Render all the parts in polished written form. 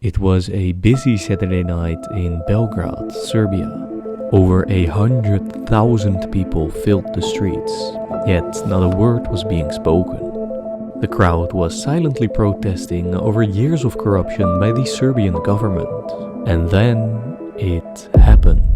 It was a busy Saturday night in Belgrade, Serbia. Over 100,000 people filled the streets, yet not a word was being spoken. The crowd was silently protesting over years of corruption by the Serbian government. And then it happened.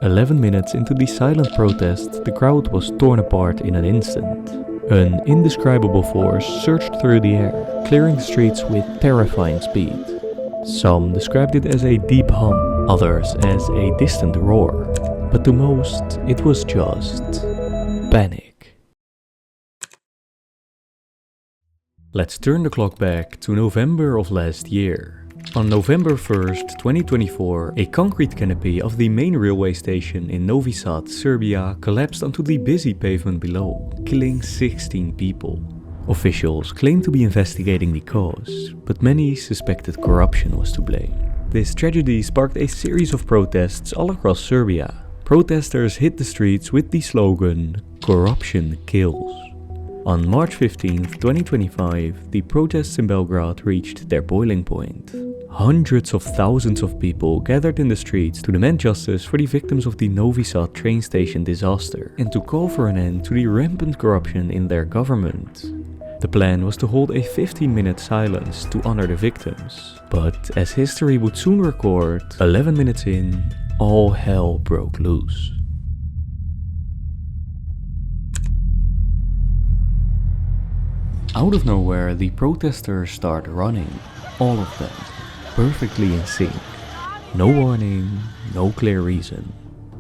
"11 minutes into the silent protest, the crowd was torn apart in an instant. An indescribable force surged through the air, clearing the streets with terrifying speed. Some described it as a deep hum, others as a distant roar, but to most it was just panic." Let's turn the clock back to November of last year. On November 1st, 2024, a concrete canopy of the main railway station in Novi Sad, Serbia collapsed onto the busy pavement below, killing 16 people. Officials claimed to be investigating the cause, but many suspected corruption was to blame. This tragedy sparked a series of protests all across Serbia. Protesters hit the streets with the slogan, "Corruption kills." On March 15, 2025, the protests in Belgrade reached their boiling point. Hundreds of thousands of people gathered in the streets to demand justice for the victims of the Novi Sad train station disaster and to call for an end to the rampant corruption in their government. The plan was to hold a 15-minute silence to honor the victims, but as history would soon record, 11 minutes in, all hell broke loose. Out of nowhere, the protesters start running, all of them, perfectly in sync. No warning, no clear reason,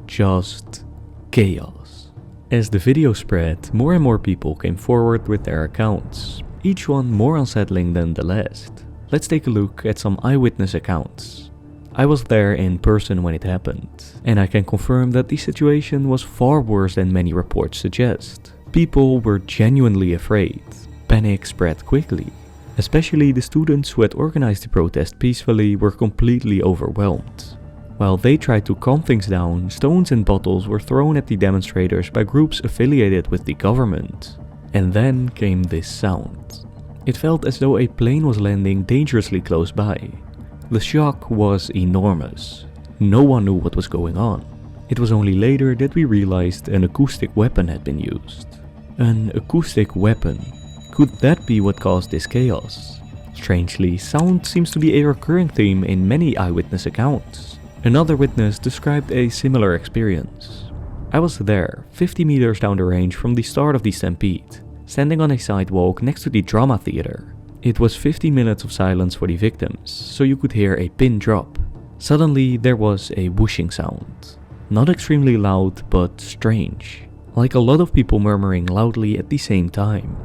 just chaos. As the video spread, more and more people came forward with their accounts, each one more unsettling than the last. Let's take a look at some eyewitness accounts. I was there in person when it happened, and I can confirm that the situation was far worse than many reports suggest. People were genuinely afraid. Panic spread quickly. Especially the students who had organized the protest peacefully were completely overwhelmed. While they tried to calm things down, stones and bottles were thrown at the demonstrators by groups affiliated with the government. And then came this sound. It felt as though a plane was landing dangerously close by. The shock was enormous. No one knew what was going on. It was only later that we realized an acoustic weapon had been used. An acoustic weapon. Could that be what caused this chaos? Strangely, sound seems to be a recurring theme in many eyewitness accounts. Another witness described a similar experience. "I was there, 50 meters down the range from the start of the stampede, standing on a sidewalk next to the drama theater. It was 15 minutes of silence for the victims, so you could hear a pin drop. Suddenly there was a whooshing sound. Not extremely loud, but strange. Like a lot of people murmuring loudly at the same time."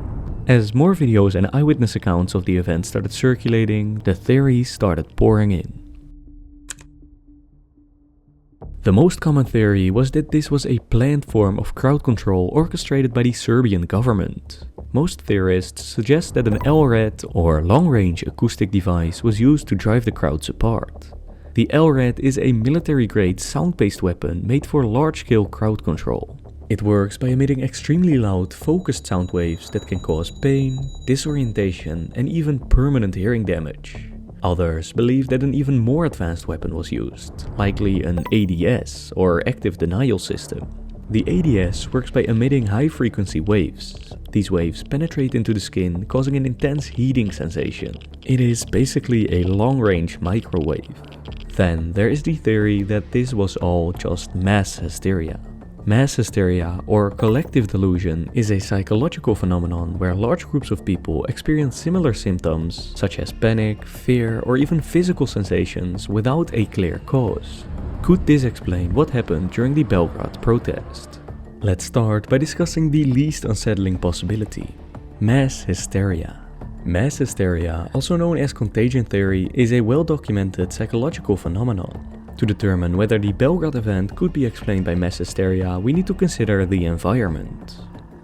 As more videos and eyewitness accounts of the event started circulating, the theories started pouring in. The most common theory was that this was a planned form of crowd control orchestrated by the Serbian government. Most theorists suggest that an LRAD or long-range acoustic device was used to drive the crowds apart. The LRAD is a military-grade sound-based weapon made for large-scale crowd control. It works by emitting extremely loud, focused sound waves that can cause pain, disorientation, and even permanent hearing damage. Others believe that an even more advanced weapon was used, likely an ADS or active denial system. The ADS works by emitting high-frequency waves. These waves penetrate into the skin, causing an intense heating sensation. It is basically a long-range microwave. Then there is the theory that this was all just mass hysteria. Mass hysteria, or collective delusion, is a psychological phenomenon where large groups of people experience similar symptoms such as panic, fear, or even physical sensations without a clear cause. Could this explain what happened during the Belgrade protest? Let's start by discussing the least unsettling possibility: mass hysteria. Mass hysteria, also known as contagion theory, is a well-documented psychological phenomenon. To determine whether the Belgrade event could be explained by mass hysteria, we need to consider the environment.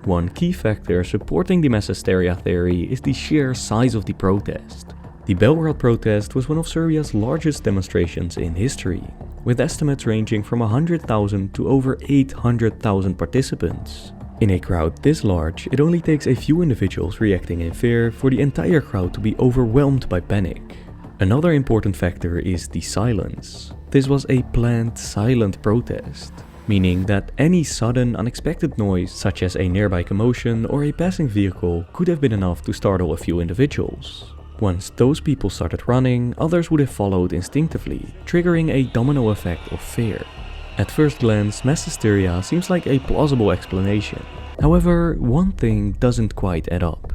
One key factor supporting the mass hysteria theory is the sheer size of the protest. The Belgrade protest was one of Serbia's largest demonstrations in history, with estimates ranging from 100,000 to over 800,000 participants. In a crowd this large, it only takes a few individuals reacting in fear for the entire crowd to be overwhelmed by panic. Another important factor is the silence. This was a planned silent protest, meaning that any sudden unexpected noise such as a nearby commotion or a passing vehicle could have been enough to startle a few individuals. Once those people started running, others would have followed instinctively, triggering a domino effect of fear. At first glance, mass hysteria seems like a plausible explanation. However, one thing doesn't quite add up.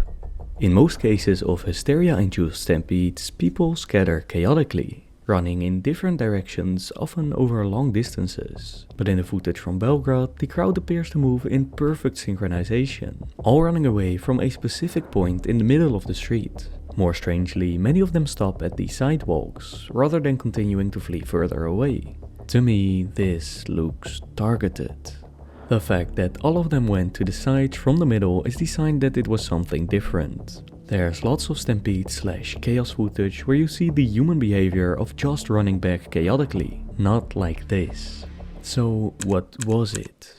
In most cases of hysteria-induced stampedes, people scatter chaotically, running in different directions, often over long distances. But in the footage from Belgrade, the crowd appears to move in perfect synchronization, all running away from a specific point in the middle of the street. More strangely, many of them stop at the sidewalks, rather than continuing to flee further away. To me, this looks targeted. The fact that all of them went to the side from the middle is the sign that it was something different. There's lots of stampede/chaos footage where you see the human behavior of just running back chaotically, not like this. So what was it?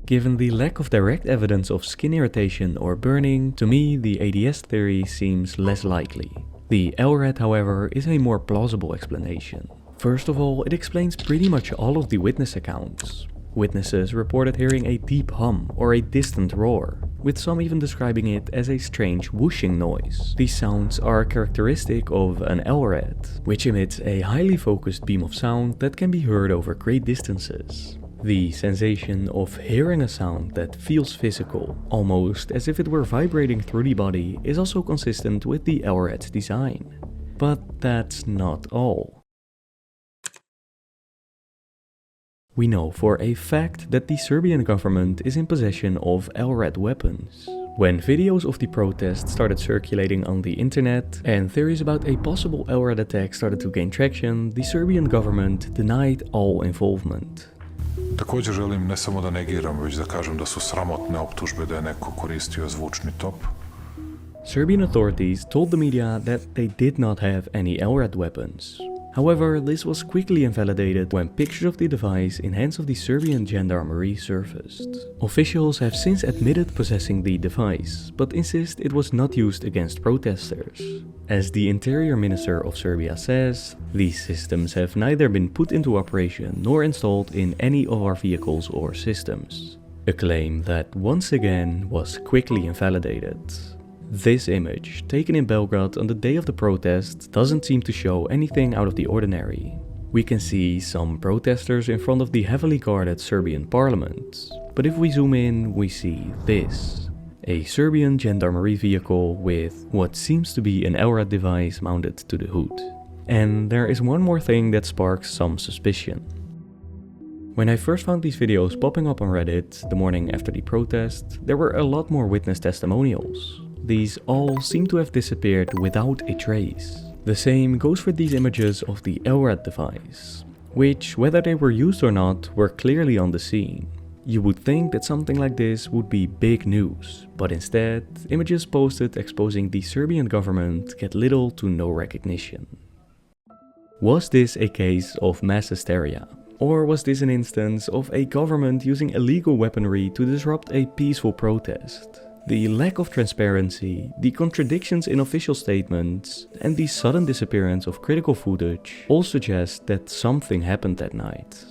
Given the lack of direct evidence of skin irritation or burning, to me the ADS theory seems less likely. The LRAD, however, is a more plausible explanation. First of all, it explains pretty much all of the witness accounts. Witnesses reported hearing a deep hum or a distant roar, with some even describing it as a strange whooshing noise. These sounds are characteristic of an LRAD, which emits a highly focused beam of sound that can be heard over great distances. The sensation of hearing a sound that feels physical, almost as if it were vibrating through the body, is also consistent with the LRAD's design. But that's not all. We know for a fact that the Serbian government is in possession of LRAD weapons. When videos of the protest started circulating on the internet and theories about a possible LRAD attack started to gain traction, the Serbian government denied all involvement. Također želim ne samo da negiram, već da kažem da su sramotne optužbe da je neko koristio zvučni top. Serbian authorities told the media that they did not have any LRAD weapons. However, this was quickly invalidated when pictures of the device in hands of the Serbian gendarmerie surfaced. Officials have since admitted possessing the device, but insist it was not used against protesters. As the Interior Minister of Serbia says, these systems have neither been put into operation nor installed in any of our vehicles or systems. A claim that once again was quickly invalidated. This image, taken in Belgrade on the day of the protest, doesn't seem to show anything out of the ordinary. We can see some protesters in front of the heavily guarded Serbian parliament, but if we zoom in, we see this. A Serbian gendarmerie vehicle with what seems to be an LRAD device mounted to the hood. And there is one more thing that sparks some suspicion. When I first found these videos popping up on Reddit the morning after the protest, there were a lot more witness testimonials. These all seem to have disappeared without a trace. The same goes for these images of the LRAD device, which, whether they were used or not, were clearly on the scene. You would think that something like this would be big news, but instead, images posted exposing the Serbian government get little to no recognition. Was this a case of mass hysteria? Or was this an instance of a government using illegal weaponry to disrupt a peaceful protest? The lack of transparency, the contradictions in official statements, and the sudden disappearance of critical footage all suggest that something happened that night.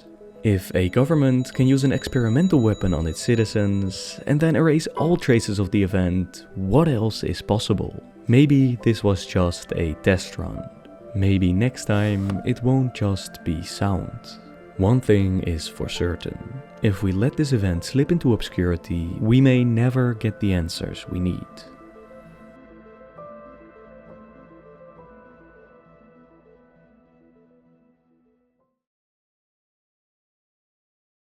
If a government can use an experimental weapon on its citizens and then erase all traces of the event, what else is possible? Maybe this was just a test run. Maybe next time it won't just be sound. One thing is for certain. If we let this event slip into obscurity, we may never get the answers we need.